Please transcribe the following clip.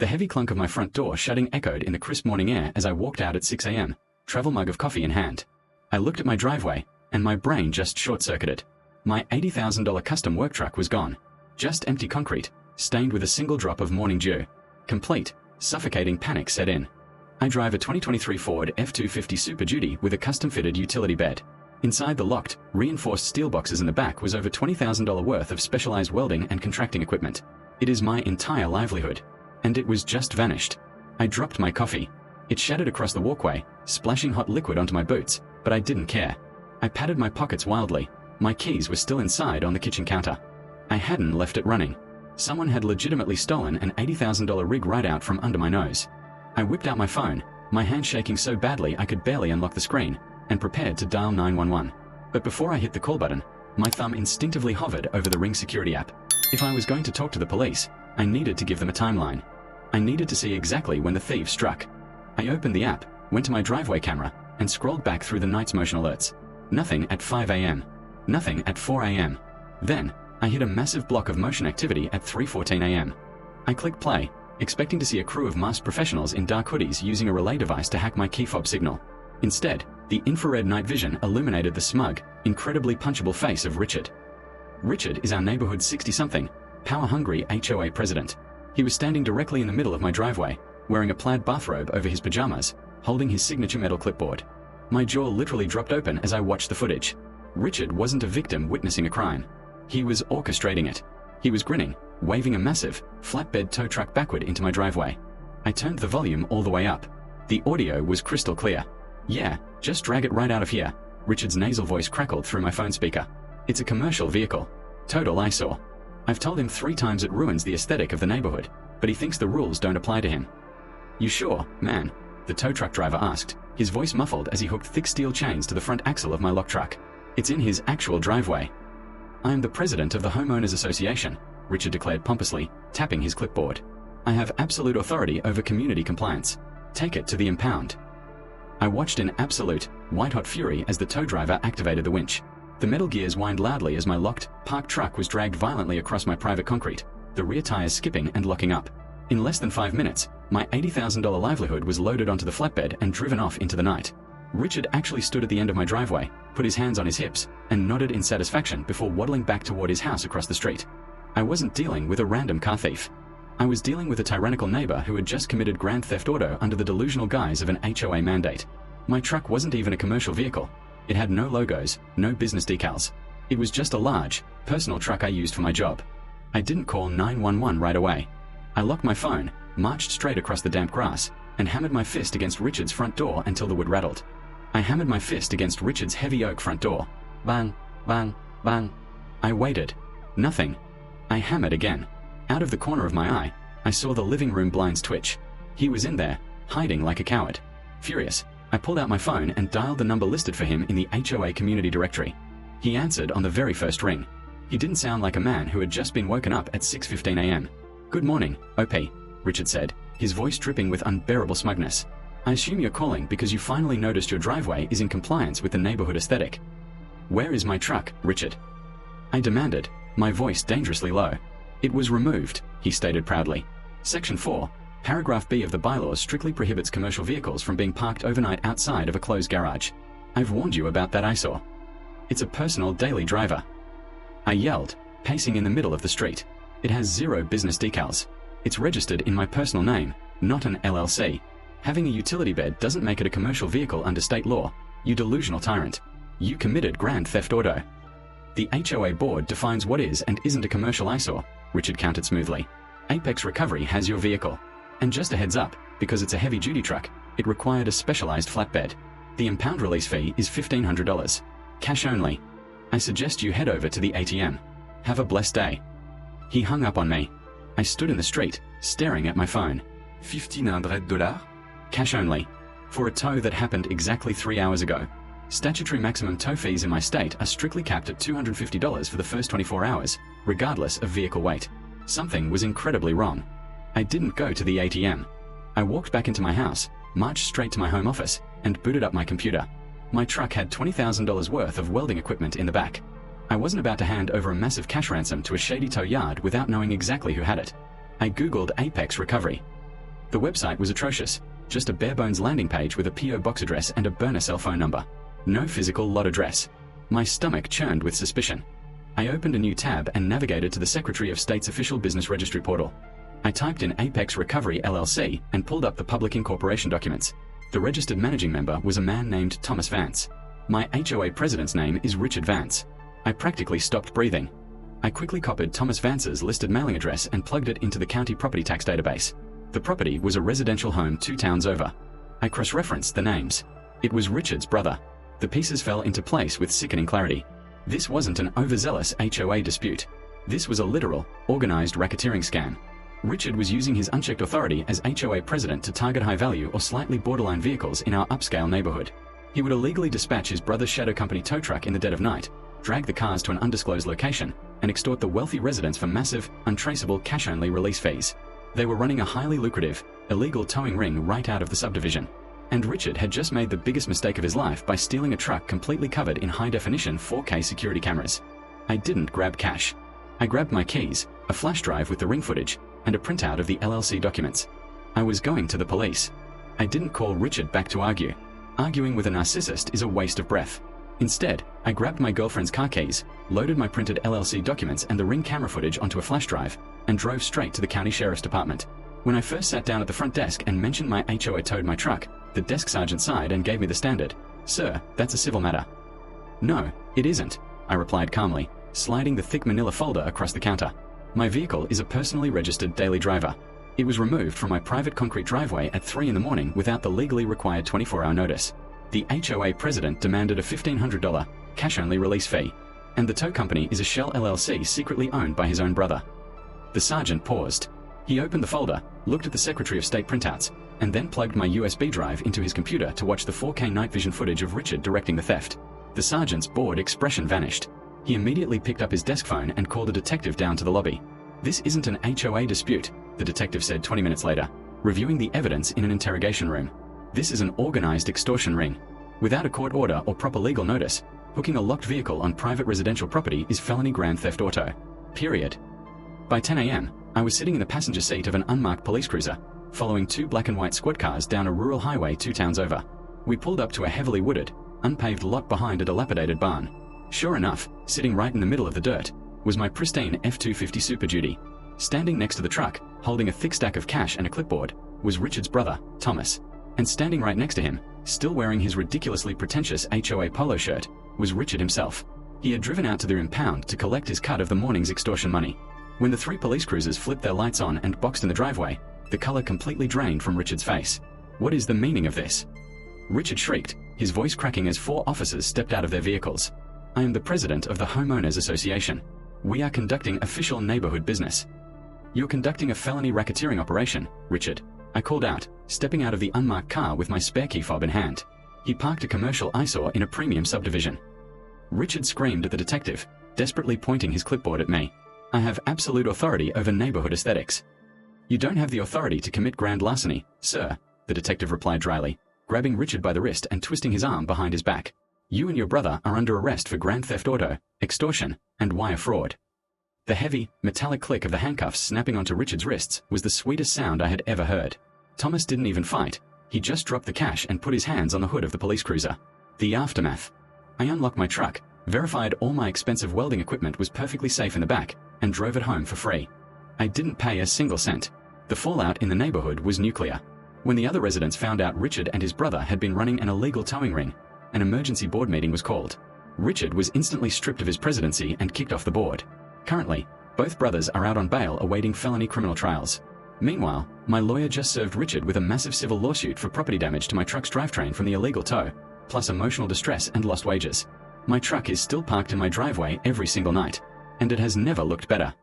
The heavy clunk of my front door shutting echoed in the crisp morning air as I walked out at 6 a.m., travel mug of coffee in hand. I looked at my driveway, and my brain just short-circuited. My $80,000 custom work truck was gone. Just empty concrete, stained with a single drop of morning dew. Complete, suffocating panic set in. I drive a 2023 Ford F-250 Super Duty with a custom-fitted utility bed. Inside the locked, reinforced steel boxes in the back was over $20,000 worth of specialized welding and contracting equipment. It is my entire livelihood. And it was just vanished. I dropped my coffee. It shattered across the walkway, splashing hot liquid onto my boots, but I didn't care. I patted my pockets wildly. My keys were still inside on the kitchen counter. I hadn't left it running. Someone had legitimately stolen an $80,000 rig right out from under my nose. I whipped out my phone, my hand shaking so badly I could barely unlock the screen, and prepared to dial 911. But before I hit the call button, my thumb instinctively hovered over the Ring security app. If I was going to talk to the police, I needed to give them a timeline. I needed to see exactly when the thieves struck. I opened the app, went to my driveway camera, and scrolled back through the night's motion alerts. Nothing at 5 a.m. Nothing at 4 a.m. Then, I hit a massive block of motion activity at 3:14 a.m. I clicked play, expecting to see a crew of masked professionals in dark hoodies using a relay device to hack my key fob signal. Instead, the infrared night vision illuminated the smug, incredibly punchable face of Richard. Richard is our neighborhood 60-something, power-hungry HOA president. He was standing directly in the middle of my driveway, wearing a plaid bathrobe over his pajamas, holding his signature metal clipboard. My jaw literally dropped open as I watched the footage. Richard wasn't a victim witnessing a crime. He was orchestrating it. He was grinning, waving a massive, flatbed tow truck backward into my driveway. I turned the volume all the way up. The audio was crystal clear. "Yeah, just drag it right out of here," Richard's nasal voice crackled through my phone speaker. "It's a commercial vehicle. Total eyesore. I've told him 3 times it ruins the aesthetic of the neighborhood, but he thinks the rules don't apply to him." "You sure, man?" the tow truck driver asked, his voice muffled as he hooked thick steel chains to the front axle of my lock truck. "It's in his actual driveway." "I am the president of the Homeowners Association," Richard declared pompously, tapping his clipboard. "I have absolute authority over community compliance. Take it to the impound." I watched in absolute, white-hot fury as the tow driver activated the winch. The metal gears whined loudly as my locked, parked truck was dragged violently across my private concrete, the rear tires skipping and locking up. In less than 5 minutes, my $80,000 livelihood was loaded onto the flatbed and driven off into the night. Richard actually stood at the end of my driveway, put his hands on his hips, and nodded in satisfaction before waddling back toward his house across the street. I wasn't dealing with a random car thief. I was dealing with a tyrannical neighbor who had just committed grand theft auto under the delusional guise of an HOA mandate. My truck wasn't even a commercial vehicle. It had no logos, no business decals. It was just a large, personal truck I used for my job. I didn't call 911 right away. I locked my phone, marched straight across the damp grass, and hammered my fist against Richard's front door until the wood rattled. I hammered my fist against Richard's heavy oak front door. Bang, bang, bang. I waited. Nothing. I hammered again. Out of the corner of my eye, I saw the living room blinds twitch. He was in there, hiding like a coward. Furious, I pulled out my phone and dialed the number listed for him in the HOA community directory. He answered on the very first ring. He didn't sound like a man who had just been woken up at 6:15 a.m. "Good morning, OP," Richard said, his voice dripping with unbearable smugness. "I assume you're calling because you finally noticed your driveway is in compliance with the neighborhood aesthetic." "Where is my truck, Richard?" I demanded, my voice dangerously low. "It was removed," he stated proudly. "Section 4, Paragraph B of the bylaws strictly prohibits commercial vehicles from being parked overnight outside of a closed garage. I've warned you about that eyesore. It's a personal daily driver." I yelled, pacing in the middle of the street. "It has 0 business decals. It's registered in my personal name, not an LLC. Having a utility bed doesn't make it a commercial vehicle under state law, you delusional tyrant. You committed grand theft auto." "The HOA board defines what is and isn't a commercial eyesore," Richard countered smoothly. "Apex Recovery has your vehicle. And just a heads up, because it's a heavy-duty truck, it required a specialized flatbed. The impound release fee is $1,500. Cash only. I suggest you head over to the ATM. Have a blessed day." He hung up on me. I stood in the street, staring at my phone. $1,500? Cash only. For a tow that happened exactly 3 hours ago. Statutory maximum tow fees in my state are strictly capped at $250 for the first 24 hours, regardless of vehicle weight. Something was incredibly wrong. I didn't go to the ATM. I walked back into my house, marched straight to my home office, and booted up my computer. My truck had $20,000 worth of welding equipment in the back. I wasn't about to hand over a massive cash ransom to a shady tow yard without knowing exactly who had it. I Googled Apex Recovery. The website was atrocious. Just a bare-bones landing page with a P.O. box address and a burner cell phone number. No physical lot address. My stomach churned with suspicion. I opened a new tab and navigated to the Secretary of State's official business registry portal. I typed in Apex Recovery LLC and pulled up the public incorporation documents. The registered managing member was a man named Thomas Vance. My HOA president's name is Richard Vance. I practically stopped breathing. I quickly copied Thomas Vance's listed mailing address and plugged it into the county property tax database. The property was a residential home 2 towns over. I cross-referenced the names. It was Richard's brother. The pieces fell into place with sickening clarity. This wasn't an overzealous HOA dispute. This was a literal, organized racketeering scam. Richard was using his unchecked authority as HOA president to target high-value or slightly borderline vehicles in our upscale neighborhood. He would illegally dispatch his brother's shadow company tow truck in the dead of night, drag the cars to an undisclosed location, and extort the wealthy residents for massive, untraceable cash-only release fees. They were running a highly lucrative, illegal towing ring right out of the subdivision. And Richard had just made the biggest mistake of his life by stealing a truck completely covered in high-definition 4K security cameras. I didn't grab cash. I grabbed my keys, a flash drive with the ring footage, and a printout of the LLC documents. I was going to the police. I didn't call Richard back to argue. Arguing with a narcissist is a waste of breath. Instead, I grabbed my girlfriend's car keys, loaded my printed LLC documents and the ring camera footage onto a flash drive, and drove straight to the county sheriff's department. When I first sat down at the front desk and mentioned my HOA towed my truck, the desk sergeant sighed and gave me the standard, "Sir, that's a civil matter." "No, it isn't," I replied calmly, sliding the thick manila folder across the counter. "My vehicle is a personally registered daily driver. It was removed from my private concrete driveway at 3 in the morning without the legally required 24-hour notice. The HOA president demanded a $1,500 cash-only release fee, and the tow company is a shell LLC secretly owned by his own brother." The sergeant paused. He opened the folder, looked at the Secretary of State printouts, and then plugged my USB drive into his computer to watch the 4K night vision footage of Richard directing the theft. The sergeant's bored expression vanished. He immediately picked up his desk phone and called a detective down to the lobby. "This isn't an HOA dispute," the detective said 20 minutes later, reviewing the evidence in an interrogation room. "This is an organized extortion ring. Without a court order or proper legal notice, hooking a locked vehicle on private residential property is felony grand theft auto. Period." By 10 a.m., I was sitting in the passenger seat of an unmarked police cruiser, following 2 black and white squad cars down a rural highway 2 towns over. We pulled up to a heavily wooded, unpaved lot behind a dilapidated barn. Sure enough, sitting right in the middle of the dirt, was my pristine F-250 Super Duty. Standing next to the truck, holding a thick stack of cash and a clipboard, was Richard's brother, Thomas. And standing right next to him, still wearing his ridiculously pretentious HOA polo shirt, was Richard himself. He had driven out to the impound to collect his cut of the morning's extortion money. When the 3 police cruisers flipped their lights on and boxed in the driveway, the color completely drained from Richard's face. "What is the meaning of this?" Richard shrieked, his voice cracking as 4 officers stepped out of their vehicles. "I am the president of the Homeowners Association. We are conducting official neighborhood business." "You're conducting a felony racketeering operation, Richard," I called out, stepping out of the unmarked car with my spare key fob in hand. He parked a commercial eyesore in a premium subdivision. Richard screamed at the detective, desperately pointing his clipboard at me. "I have absolute authority over neighborhood aesthetics." "You don't have the authority to commit grand larceny, sir," the detective replied dryly, grabbing Richard by the wrist and twisting his arm behind his back. "You and your brother are under arrest for grand theft auto, extortion, and wire fraud." The heavy, metallic click of the handcuffs snapping onto Richard's wrists was the sweetest sound I had ever heard. Thomas didn't even fight. He just dropped the cash and put his hands on the hood of the police cruiser. The aftermath. I unlocked my truck, verified all my expensive welding equipment was perfectly safe in the back, and drove it home for free. I didn't pay a single cent. The fallout in the neighborhood was nuclear. When the other residents found out Richard and his brother had been running an illegal towing ring, an emergency board meeting was called. Richard was instantly stripped of his presidency and kicked off the board. Currently, both brothers are out on bail awaiting felony criminal trials. Meanwhile, my lawyer just served Richard with a massive civil lawsuit for property damage to my truck's drivetrain from the illegal tow, plus emotional distress and lost wages. My truck is still parked in my driveway every single night, and it has never looked better.